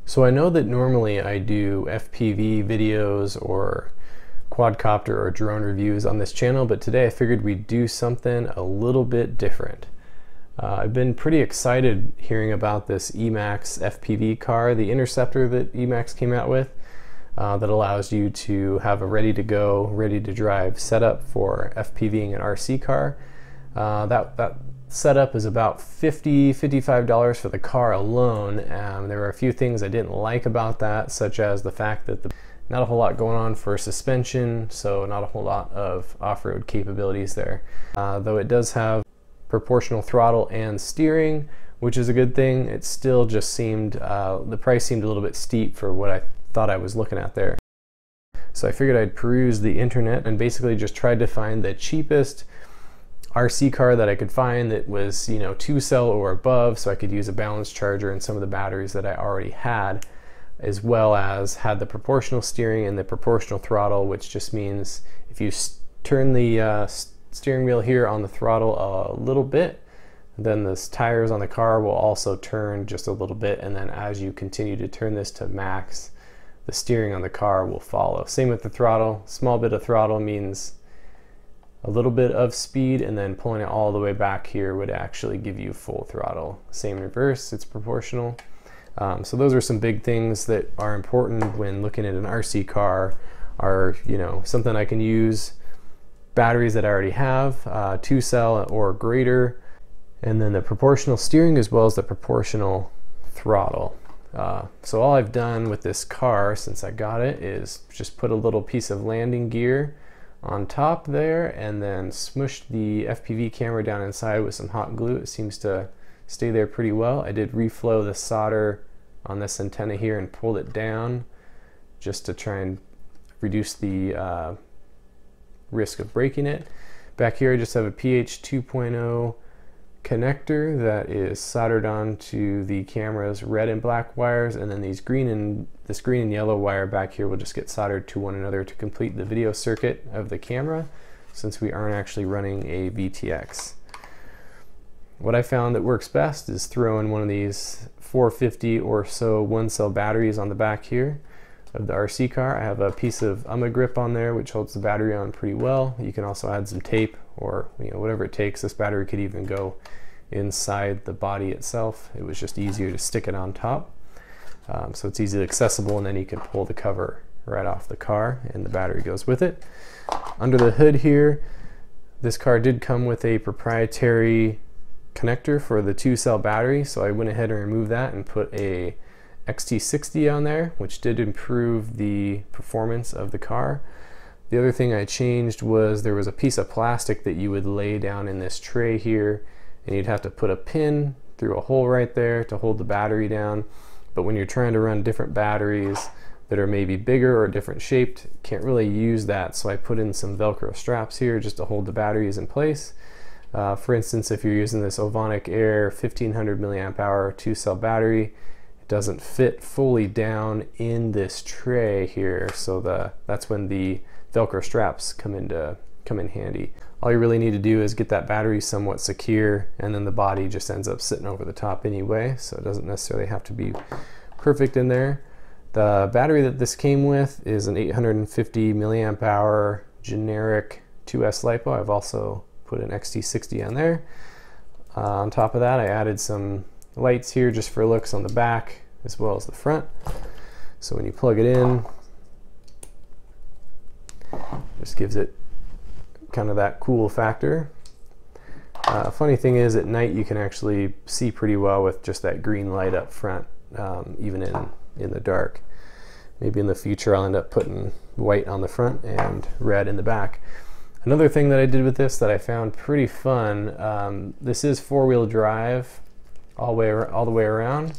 So I know that normally I do FPV videos or quadcopter or drone reviews on this channel, but today I figured we'd do something a little bit different. I've been pretty excited hearing about this Emax FPV car, the Interceptor that Emax came out with, that allows you to have a ready-to-go, ready-to-drive setup for FPVing an RC car. That setup is about $55 for the car alone. There were a few things I didn't like about that, such as the fact that not a whole lot going on for suspension, so not a whole lot of off-road capabilities there. Though it does have proportional throttle and steering, which is a good thing. It still just seemed, the price seemed a little bit steep for what I thought I was looking at there. So I figured I'd peruse the internet and basically just tried to find the cheapest RC car that I could find that was, 2-cell or above, so I could use a balance charger and some of the batteries that I already had, as well as had the proportional steering and the proportional throttle, which just means if you turn the steering wheel here on the throttle a little bit, then the tires on the car will also turn just a little bit, and then as you continue to turn this to max, the steering on the car will follow. Same with the throttle. Small bit of throttle means a little bit of speed, and then pulling it all the way back here would actually give you full throttle. Same in reverse, it's proportional. So those are some big things that are important when looking at an RC car, are something I can use batteries that I already have, 2-cell or greater, and then the proportional steering as well as the proportional throttle. So all I've done with this car since I got it is just put a little piece of landing gear on top there and then smushed the FPV camera down inside with some hot glue. It seems to stay there pretty well. I did reflow the solder on this antenna here and pulled it down just to try and reduce the risk of breaking it. Back here I just have a PH 2.0 connector that is soldered onto the camera's red and black wires, and then this green and yellow wire back here will just get soldered to one another to complete the video circuit of the camera, since we aren't actually running a VTX. What I found that works best is throwing one of these 450 or so 1-cell batteries on the back here of the RC car. I have a piece of grip on there which holds the battery on pretty well. You can also add some tape or whatever it takes. This battery could even go inside the body itself. It was just easier to stick it on top. So it's easily accessible, and then you can pull the cover right off the car and the battery goes with it. Under the hood here, this car did come with a proprietary connector for the 2-cell battery, so I went ahead and removed that and put a XT60 on there, which did improve the performance of the car. The other thing I changed was there was a piece of plastic that you would lay down in this tray here, and you'd have to put a pin through a hole right there to hold the battery down. But when you're trying to run different batteries that are maybe bigger or different shaped, can't really use that, so I put in some Velcro straps here just to hold the batteries in place. For instance, if you're using this Ovonic Air 1500 milliamp hour 2-cell battery, it doesn't fit fully down in this tray here, so that's when the Velcro straps come in handy. All you really need to do is get that battery somewhat secure, and then the body just ends up sitting over the top anyway, so it doesn't necessarily have to be perfect in there. The battery that this came with is an 850 milliamp hour generic 2S LiPo. I've also put an XT60 on there. On top of that, I added some lights here just for looks on the back as well as the front. So when you plug it in, just gives it kind of that cool factor. Funny thing is, at night you can actually see pretty well with just that green light up front, even in the dark. Maybe in the future I'll end up putting white on the front and red in the back. Another thing that I did with this that I found pretty fun, this is 4-wheel drive all the way around,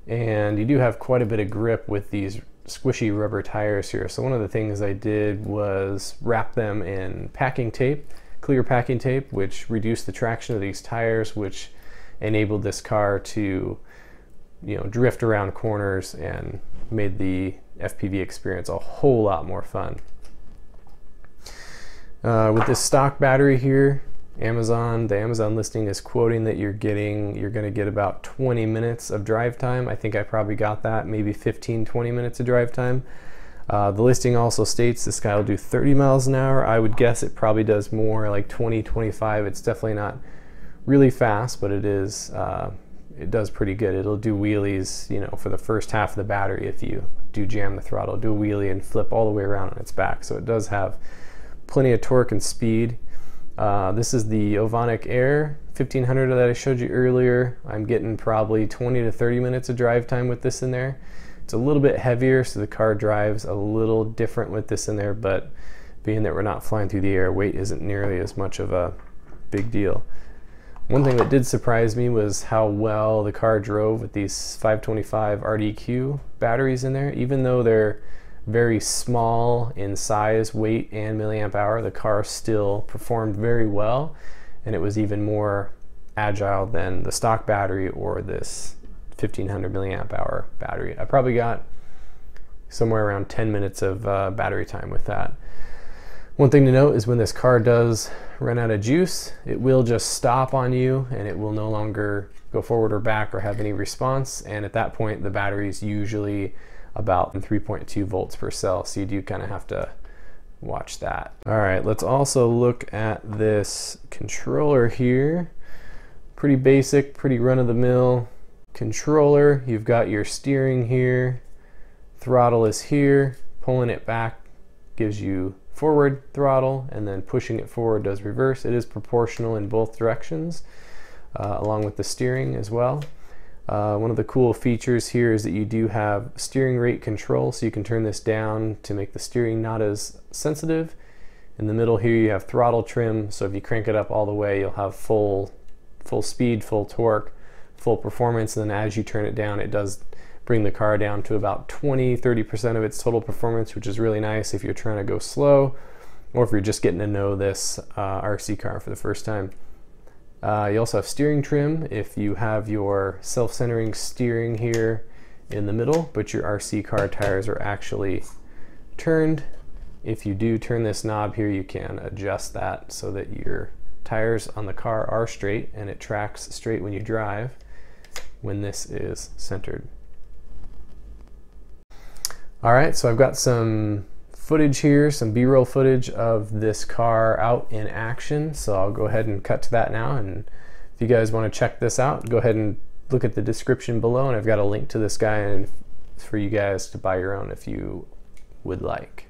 and you do have quite a bit of grip with these squishy rubber tires here. So one of the things I did was wrap them in packing tape, clear packing tape, which reduced the traction of these tires, which enabled this car to drift around corners and made the FPV experience a whole lot more fun. With this stock battery here, The Amazon listing is quoting that you're going to get about 20 minutes of drive time. I think I probably got that, maybe 15-20 minutes of drive time. The listing also states this guy will do 30 miles an hour. I would guess it probably does more, like 20-25. It's definitely not really fast, but it does pretty good. It'll do wheelies, you know, for the first half of the battery. If you do jam the throttle, do a wheelie and flip all the way around on its back. So it does have plenty of torque and speed. This is the Ovonic Air 1500 that I showed you earlier. I'm getting probably 20 to 30 minutes of drive time with this in there. It's a little bit heavier, so the car drives a little different with this in there, but being that we're not flying through the air, weight isn't nearly as much of a big deal. One thing that did surprise me was how well the car drove with these 525 RDQ batteries in there. Even though they're very small in size, weight, and milliamp hour, the car still performed very well, and it was even more agile than the stock battery or this 1500 milliamp hour battery. I probably got somewhere around 10 minutes of battery time with that. One thing to note is when this car does run out of juice, it will just stop on you and it will no longer go forward or back or have any response. And at that point, the battery is usually about 3.2 volts per cell. So you do kind of have to watch that. All right, let's also look at this controller here. Pretty basic, pretty run-of-the-mill controller. You've got your steering here, throttle is here, pulling it back gives you forward throttle, and then pushing it forward does reverse. It is proportional in both directions, along with the steering as well. One of the cool features here is that you do have steering rate control, so you can turn this down to make the steering not as sensitive. In the middle here you have throttle trim, so if you crank it up all the way, you'll have full speed, full torque, full performance, and then as you turn it down, it does bring the car down to about 20-30% of its total performance, which is really nice if you're trying to go slow or if you're just getting to know this RC car for the first time. You also have steering trim if you have your self-centering steering here in the middle, but your RC car tires are actually turned. If you do turn this knob here, you can adjust that so that your tires on the car are straight and it tracks straight when you drive when this is centered. All right, so I've got some footage here, some B-roll footage of this car out in action. So I'll go ahead and cut to that now. And if you guys want to check this out, go ahead and look at the description below, and I've got a link to this guy and for you guys to buy your own if you would like.